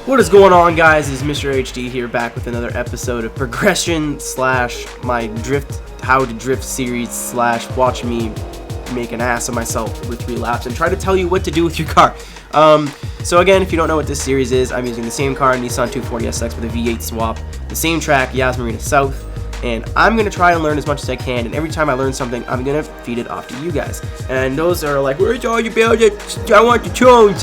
What is going on, guys? It's MrAeroHD here, back with another episode of progression slash my how to drift series slash watch me make an ass of myself with 3 laps and try to tell you what to do with your car. So again, if you don't know what this series is, I'm using the same car, Nissan 240SX with a V8 swap, the same track, Yas Marina South, and I'm going to try and learn as much as I can, and every time I learn something, I'm going to feed it off to you guys. And those are like, where's all your build it? I want to change.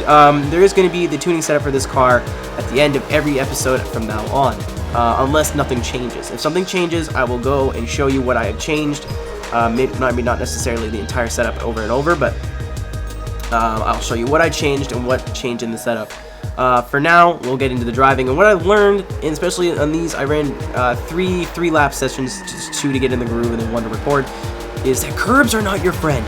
There is going to be the tuning setup for this car at the end of every episode from now on, unless nothing changes. If something changes, I will go and show you what I have changed. Maybe not necessarily the entire setup over and over, but I'll show you what I changed and what changed in the setup. For now, we'll get into the driving, and what I've learned, and especially on these, I ran three lap sessions, just 2 to get in the groove and then 1 to record, is that curbs are not your friend.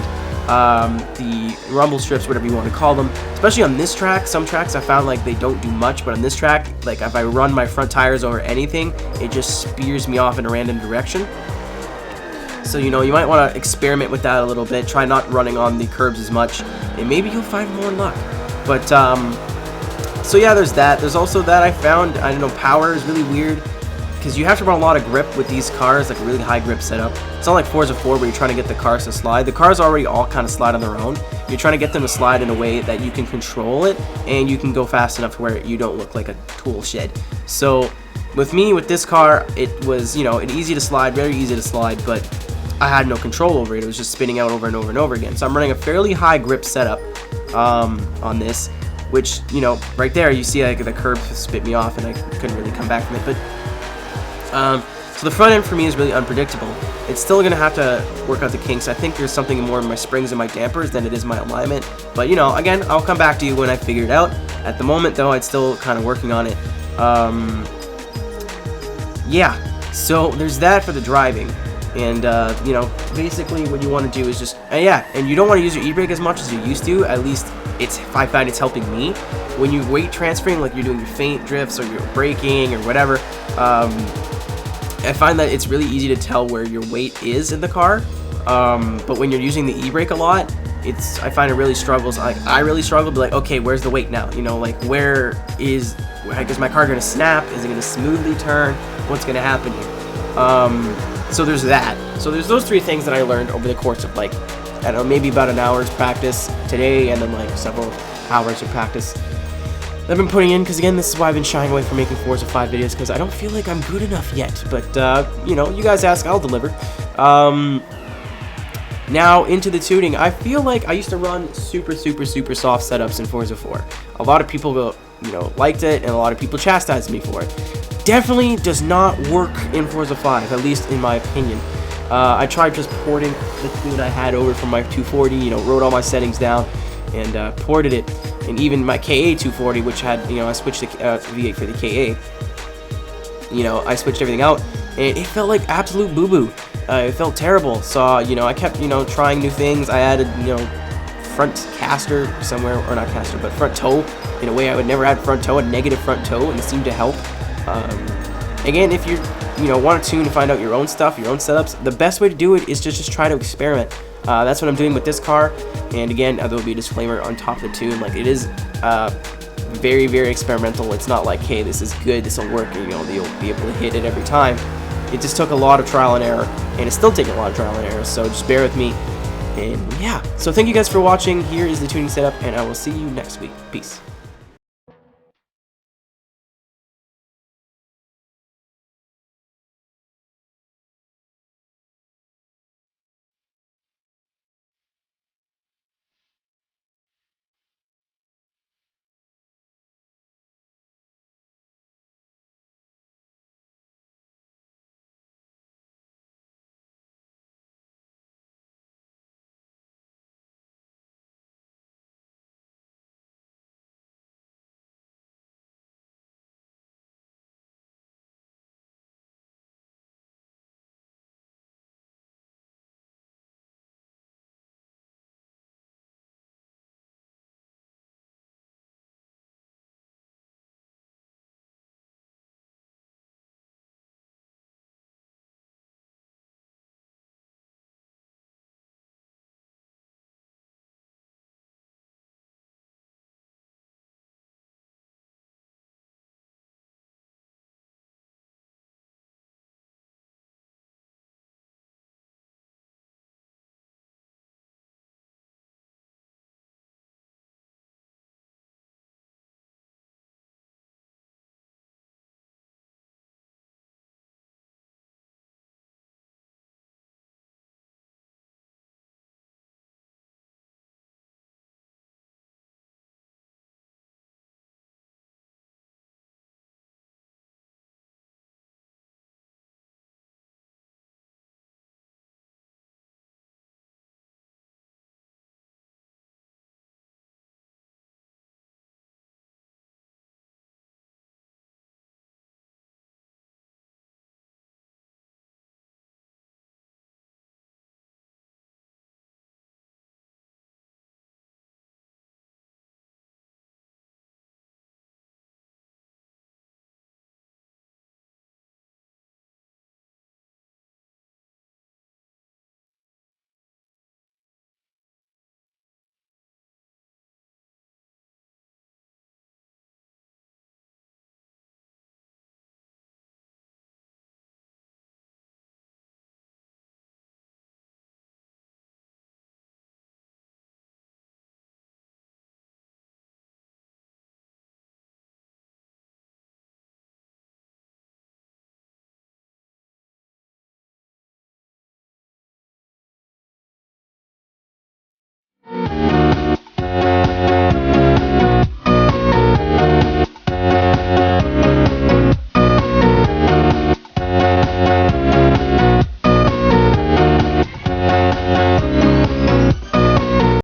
The rumble strips, whatever you want to call them, especially on this track. Some tracks I found like they don't do much, but on this track, like if I run my front tires over anything, it just spears me off in a random direction. So, you know, you might want to experiment with that a little bit, try not running on the curbs as much, and maybe you'll find more luck. But, so yeah, there's that. There's also that I found, I don't know, power is really weird, because you have to run a lot of grip with these cars, like a really high grip setup. It's not like Forza 4 where you're trying to get the cars to slide. The cars already all kind of slide on their own. You're trying to get them to slide in a way that you can control it, and you can go fast enough to where you don't look like a tool shed. So, with me, with this car, it was, you know, easy to slide, very easy to slide, but I had no control over it. It was just spinning out over and over and over again. So I'm running a fairly high grip setup on this, which, you know, right there you see like the curb spit me off and I couldn't really come back from it. But so the front end for me is really unpredictable. It's still gonna have to work out the kinks. I think there's something more in my springs and my dampers than it is my alignment. But you know, again, I'll come back to you when I figure it out. At the moment, though, I'm still kind of working on it. Yeah. So there's that for the driving. And, you know, basically what you want to do is just, and you don't want to use your e-brake as much as you used to. At least I find it's helping me. When you weight transferring, like you're doing your feint drifts or you're braking or whatever, I find that it's really easy to tell where your weight is in the car. But when you're using the e-brake a lot, I find it really struggles. Like, I really struggle to be like, okay, where's the weight now? You know, like is my car going to snap? Is it going to smoothly turn? What's going to happen here? So there's that. So there's those 3 things that I learned over the course of, like, I don't know, maybe about an hour's practice today, and then like several hours of practice that I've been putting in, because again, this is why I've been shying away from making Forza 5 videos, because I don't feel like I'm good enough yet. But you know, you guys ask, I'll deliver. Now into the tuning. I feel like I used to run super soft setups in Forza 4. A lot of people liked it, and a lot of people chastised me for it. Definitely does not work in Forza 5, at least in my opinion. I tried just porting the tune I had over from my 240, you know, wrote all my settings down and ported it. And even my KA 240, which had, you know, I switched the V8 for the KA, you know, I switched everything out, and it felt like absolute boo-boo. It felt terrible. So, you know, I kept, you know, trying new things. I added, you know, front caster somewhere, or not caster, but front toe. In a way I would never add front toe, a negative front toe, and it seemed to help. Again, if you want to tune and find out your own stuff, your own setups, the best way to do it is to just try to experiment. That's what I'm doing with this car. And again, there will be a disclaimer on top of the tune. Like, it is very experimental. It's not like, hey, this is good, this will work, and you know, you'll be able to hit it every time. It just took a lot of trial and error, and it's still taking a lot of trial and error. So just bear with me. And yeah, so thank you guys for watching. Here is the tuning setup, and I will see you next week. Peace. you.